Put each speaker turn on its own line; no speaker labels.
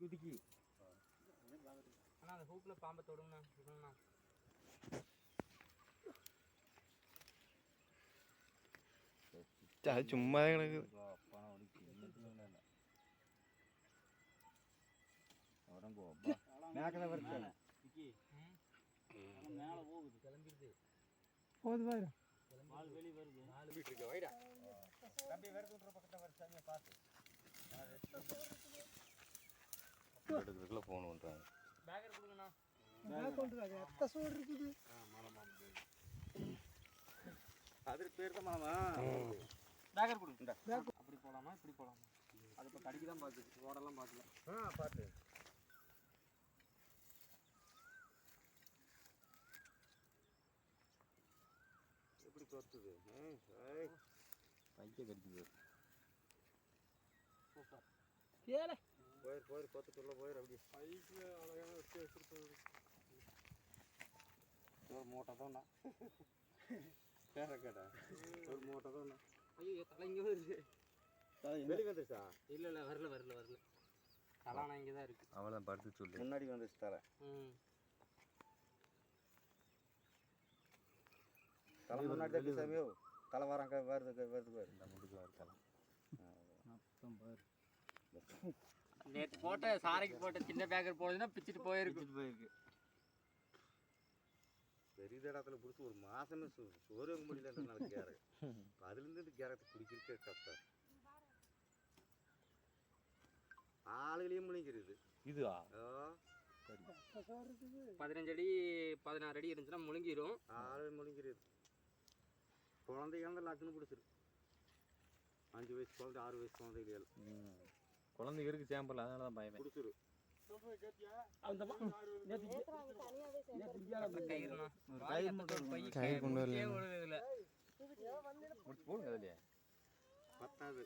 குதிக்கி
அண்ணா அந்த ஹூக்கில் பாம்பை தொடுங்கண்ணா.
அது சும்மா எனக்கு
மேக்கல வருது
மேலே போகுது கிளம்பிடுது.
போகுது பாரு.
நாலு வெளி வருது.
4 மீட்டர் இருக்கு வைடா தம்பி வருதுன்ற பக்கத்துல வர சாமியை பார்த்து
எடுக்கிறதுக்குள்ள ஃபோன் பண்ணுறாங்க.
பேக்கர் கொடுங்கண்ணா.
பேக் கொண்டுறாங்க. எத்த சோடு இருக்குது.
அது பேர் தான் மாமா
பேக்கர் கொடுங்க. அப்படி போகலாமா இப்படி போகலாமா? அது இப்போ கடிக்கு தான் பார்த்துச்சு, ஓடெல்லாம் பார்க்கல.
பார்த்து எப்படி கொத்துது
பைக்க கடிக்குது.
சூப்பர்.
ஏலே
போயிரு கொத்துக்குள்ள போயிரு. அப்படி
பைக்கில் அழகான வச்சு வச்சுருக்கோம்.
ஒரு மூட்டை தான்டா கேட்டா ஒரு மூட்டை தான்டா.
ஐயோ தலை இங்கே வருது.
வெளி வந்துச்சா?
இல்லை வரல. தலானா இங்கே தான் இருக்குது.
அவளை படுத்து சொல்லு.
முன்னாடி வந்துச்சு தலை. தலை முன்னாடி தான் சாமியோ. தலை வராங்க வருது பாரு.
இந்த முடுக்கு வர தலை
நேற்று போட்ட சாரைக்கு போட்ட சின்ன பேக்கர் போடுதுன்னா பிச்சுட்டு போயிருக்கு.
பெரிய இடத்துல பிடிச்சி ஒரு மாசமே சோறு வைக்க முடியல. நாளைக்கு கேரட் அதுலேருந்து இந்த கேரட்டை பிடிக்கிறதுக்கே கஷ்டம். ஆளுகளையும் முழிக்கிறது
இதுவா
15 அடி 16 அடி இருந்துச்சுன்னா முழுங்கிடும்.
ஆளு முழிக்கிறது. குழந்தைங்க தான் லக்குன்னு பிடிச்சிரு. 5 வயசு குழந்தை 6 வயசு குழந்தைகள்
குழந்தைங்க இருக்கு சேம்பல், அதனால தான் பயமே.
பிடிச்சிரு.
கயிறு கொண்டு வரல.
பத்தாது